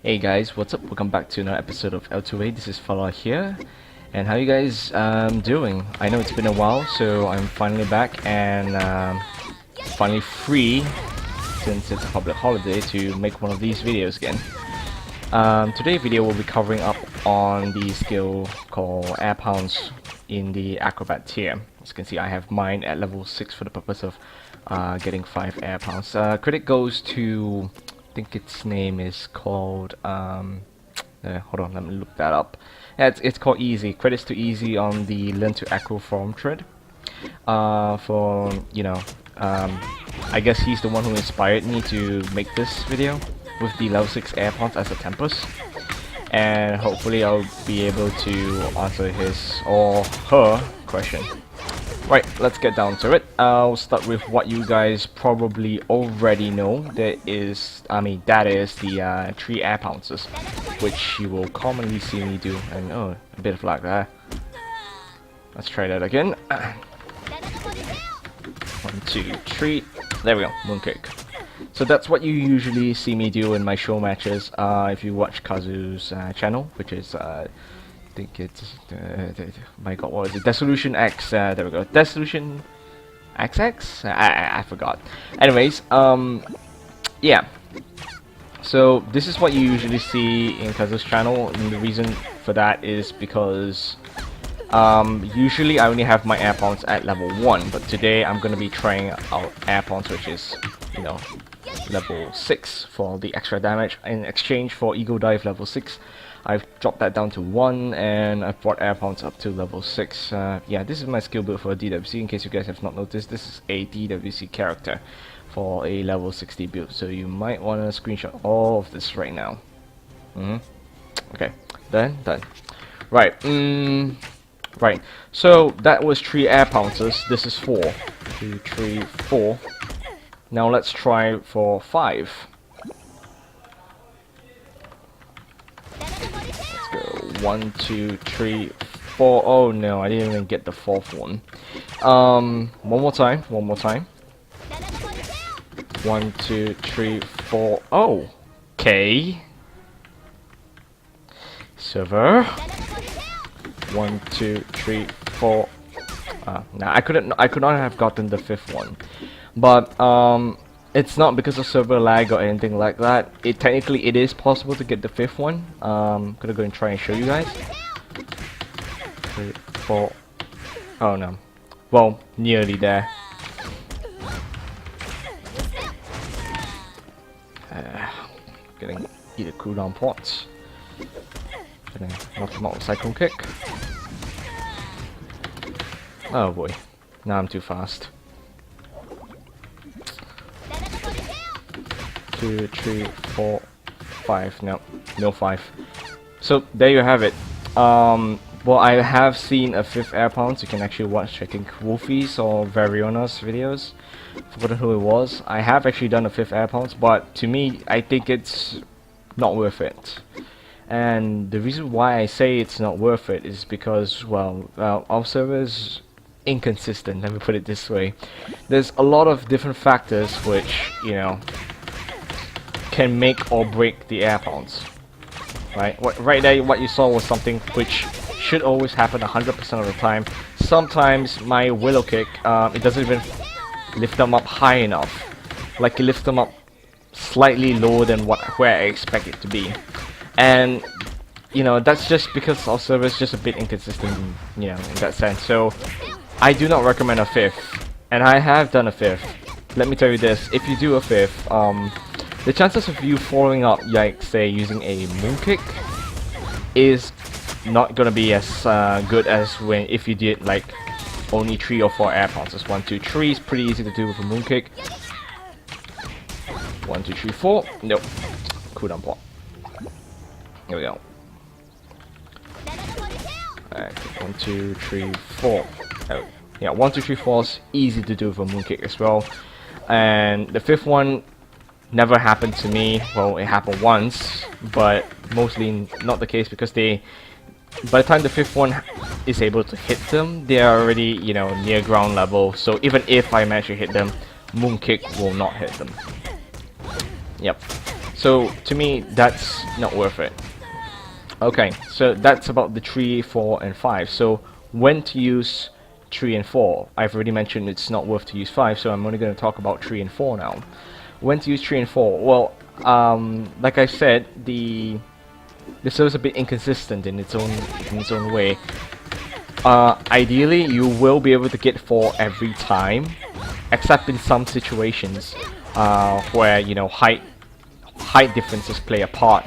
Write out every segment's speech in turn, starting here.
Hey guys, what's up? Welcome back to another episode of L2A. This is Falala here. And how you guys doing? I know it's been a while, so I'm finally back and finally free, since it's a public holiday, to make one of these videos again. Today's video will be covering up on the skill called Pounce in the Acrobat tier. As you can see, I have mine at level 6 for the purpose of getting 5 Pounce. Credit goes to, I think its name is called, hold on, let me look that up. Yeah, it's called Easy. Credits to Easy on the Learn to Acro forum thread. For, you know, I guess he's the one who inspired me to make this video with the level 6 Pounce as a Tempest. And hopefully I'll be able to answer his or her question. Right, let's get down to it. I'll start with what you guys probably already know. That is the 3 air pounces, which you will commonly see me do. And oh, a bit of lag there. Let's try that again. 1, 2, 3. There we go, mooncake. So that's what you usually see me do in my show matches. If you watch Kazu's channel, which is I think it's my god, what was it? Dissolution X. There we go. Dissolution XX. I forgot. Anyways, yeah. So this is what you usually see in Kazu's channel, and the reason for that is because usually I only have my Air Pounce at level 1, but today I'm gonna be trying out Air Pounce, which is, you know, level 6 for the extra damage. In exchange for Ego Dive level 6, I've dropped that down to 1, and I've brought Air Pounce up to level 6. Yeah, this is my skill build for DWC. In case you guys have not noticed, this is a DWC character for a level 60 build, so you might want to screenshot all of this right now. Okay, done. Right, right. So that was 3 Air Pounces. This is 4. 2, 3, 4. Now let's try for 5. Let's go. 1, 2, 3, 4. Oh no, I didn't even get the 4th one. One more time. 1, 2, 3, 4. Oh, okay. Server. 1, 2, 3, 4. Nah, I could not have gotten the 5th one, but it's not because of server lag or anything like that. Technically it is possible to get the 5th one. Gonna go and try and show you guys. 3, 4. Oh no. Well, nearly there. Getting either cooldown pots. Gonna knock him out with Cyclone Kick. Oh boy. Now I'm too fast. 2, 3, 4, 5. No 5. So there you have it. Well, I have seen a 5th Air Pounce. You can actually watch, I think, Wolfie's or Variona's videos. Forgotten who it was. I have actually done a 5th Air Pounce, but to me, I think it's not worth it. And the reason why I say it's not worth it is because, well, our server is inconsistent, let me put it this way. There's a lot of different factors which, you know, can make or break the Air Pounce. Right? Right there, what you saw was something which should always happen 100% of the time. Sometimes my Willow Kick, it doesn't even lift them up high enough. Like, it lifts them up slightly lower than where I expect it to be. And, you know, that's just because our server is just a bit inconsistent, you know, in that sense. So I do not recommend a 5th, and I have done a 5th. Let me tell you this, if you do a 5th, the chances of you following up, like, say, using a Moonkick is not gonna be as good as if you did, like, only 3 or 4 Air Pounces. 1, 2, 3 is pretty easy to do with a Moonkick. 1, 2, 3, 4. Nope. Cooldown pot. Here we go. Alright, 1, 2, 3, 4. Oh, yeah, 1, 2, 3, 4 is easy to do with a Mooncake as well. And the 5th one never happened to me. Well, it happened once, but mostly not the case because by the time the 5th one is able to hit them, they are already, you know, near ground level. So even if I manage to hit them, Mooncake will not hit them. Yep. So to me, that's not worth it. Okay, so that's about the 3, 4, and 5. So when to use 3 and 4? I've already mentioned it's not worth to use 5, so I'm only going to talk about 3 and 4 now. When to use 3 and 4? Well, like I said, this is a bit inconsistent in its own way. Ideally, you will be able to get 4 every time, except in some situations where, you know, height differences play a part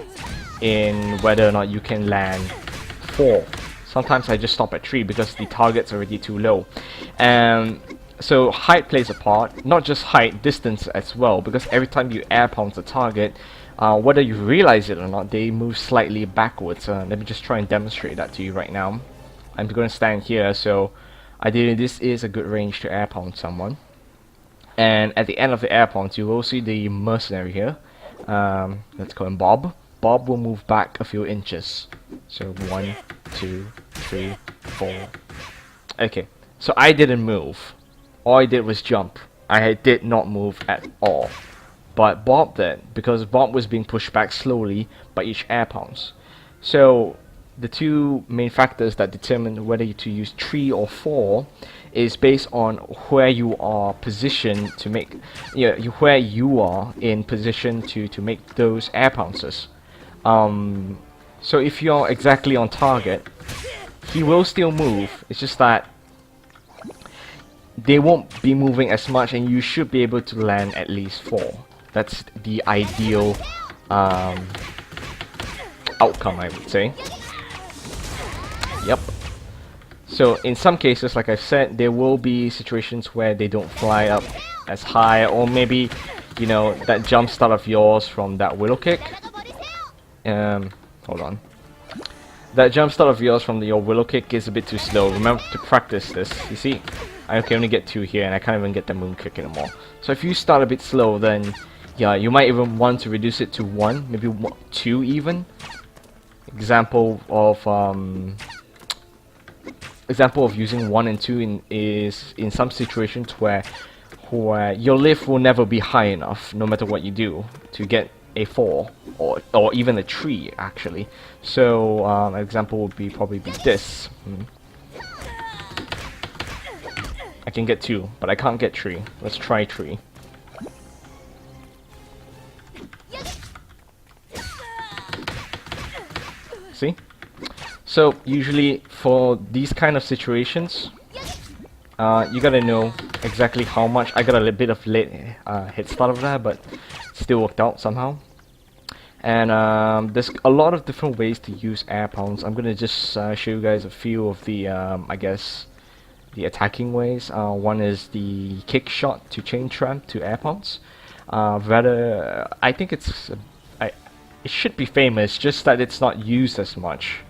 in whether or not you can land 4. Sometimes I just stop at 3 because the target's already too low. And so height plays a part, not just height, distance as well, because every time you air pounce a target, whether you realize it or not, they move slightly backwards. Let me just try and demonstrate that to you right now. I'm going to stand here, so ideally this is a good range to air pounce someone. And at the end of the air pounce, you will see the mercenary here. Let's call him Bob. Bob will move back a few inches. So 1, 2, 3, 4. Okay, so I didn't move. All I did was jump. I did not move at all. But Bob did, because Bob was being pushed back slowly by each air pounce. So the two main factors that determine whether to use 3 or 4 is based on where you are positioned to make, where you are in position to make those air pounces. So if you're exactly on target, he will still move. It's just that they won't be moving as much, and you should be able to land at least 4. That's the ideal outcome, I would say. Yep. So in some cases, like I've said, there will be situations where they don't fly up as high, or maybe, you know, that jump start of yours from that willow kick. Hold on. That jump start of yours from your willow kick is a bit too slow. Remember to practice this. You see, I can only get 2 here, and I can't even get the moon kick anymore. So if you start a bit slow, then yeah, you might even want to reduce it to 1, maybe 2 even. Example of using 1 and 2 is in some situations where your lift will never be high enough, no matter what you do, to get a 4 or even a 3 actually. So an example would be probably this. I can get 2, but I can't get 3. Let's try 3. See? So usually for these kind of situations, you gotta know exactly how much. I got a little bit of late head start of that, but still worked out somehow. And there's a lot of different ways to use air pounce. I'm gonna just show you guys a few of the I guess the attacking ways. One is the kick shot to chain tramp to air pounce. I think it should be famous, just that it's not used as much.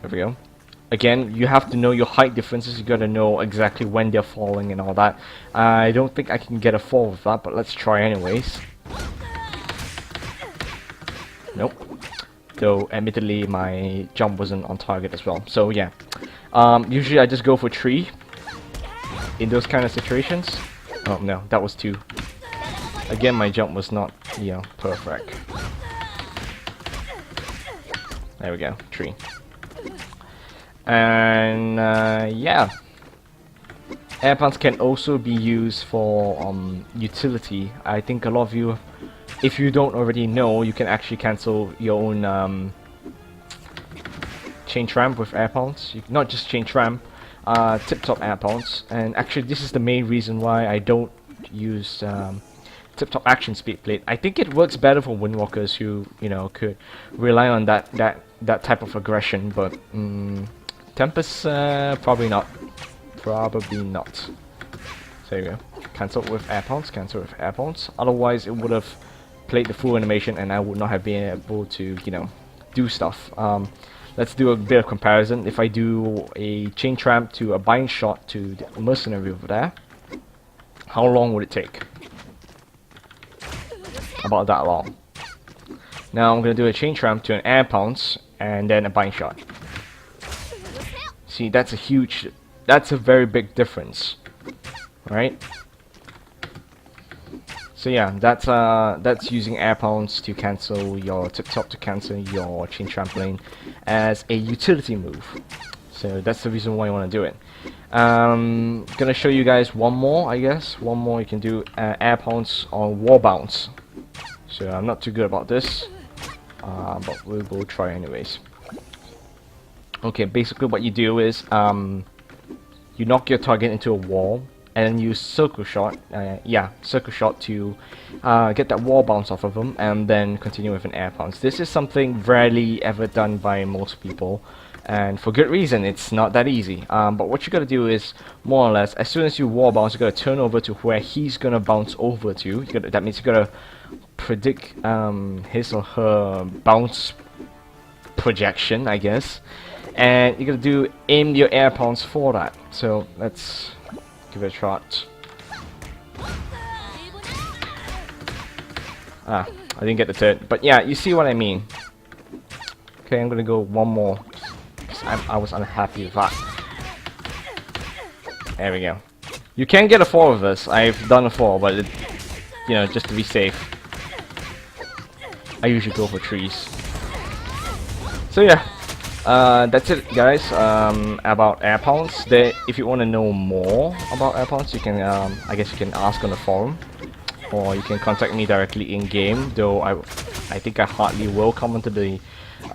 There we go. Again, you have to know your height differences. You gotta know exactly when they're falling and all that. I don't think I can get a fall with that, but let's try anyways. Nope. Though, admittedly, my jump wasn't on target as well. So yeah. Usually I just go for 3 in those kind of situations. Oh no, that was 2. Again, my jump was not, perfect. There we go, 3. And yeah, air pounce can also be used for utility. I think a lot of you, if you don't already know, you can actually cancel your own chain tramp with air pounce. Not just chain tramp, tip-top air pounce. And actually, this is the main reason why I don't use tip-top action speed plate. I think it works better for windwalkers who could rely on that type of aggression, but Tempest, probably not. Probably not. So there you go. Cancel with air pounce, cancel with air pounce. Otherwise, it would have played the full animation and I would not have been able to, do stuff. Let's do a bit of comparison. If I do a chain tramp to a bind shot to the mercenary over there, how long would it take? About that long. Now I'm going to do a chain tramp to an air pounce and then a bind shot. See, that's a very big difference, right? So yeah, that's using air pounce to cancel your tip-top, to cancel your chain trampoline as a utility move. So that's the reason why you want to do it. Gonna show you guys one more, I guess. One more you can do, air pounce on wall bounce. So I'm not too good about this, but we will try anyways. Okay, basically what you do is you knock your target into a wall and then use circle shot, circle shot to get that wall bounce off of them, and then continue with an air pounce. This is something rarely ever done by most people, and for good reason. It's not that easy. But what you gotta do is, more or less, as soon as you wall bounce, you gotta turn over to where he's gonna bounce over to. That means you gotta predict his or her bounce projection, I guess, and you gotta do aim your air pounce for that. So let's give it a shot. I didn't get the third, but yeah, you see what I mean. Okay, I'm gonna go one more. I was unhappy with that. There we go. You can get a 4 of this. I've done a 4, but you know, just to be safe, I usually go for 3s. So yeah, that's it, guys. About air pounce. If you want to know more about air pounce, you can, I guess you can ask on the forum, or you can contact me directly in game. Though I think I hardly will come into the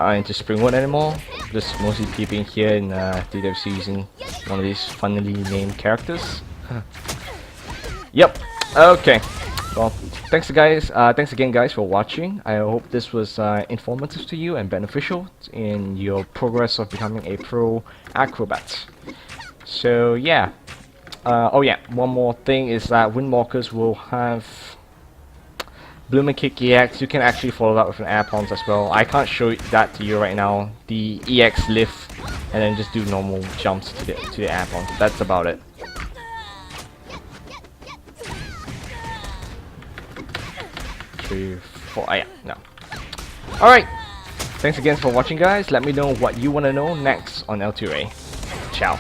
into Springwood anymore. Just mostly peeping here in DWC using one of these funnily named characters. Yep. Okay. Well, thanks again, guys, for watching. I hope this was informative to you and beneficial in your progress of becoming a pro acrobat. So yeah. Oh yeah, one more thing is that Windwalkers will have Blooming Kick EX. You can actually follow that with an air pounce as well. I can't show that to you right now. The EX lift and then just do normal jumps to the air pounce. That's about it. 3, 4. Yeah, no. Alright. Thanks again for watching, guys. Let me know what you want to know next on L2A. Ciao.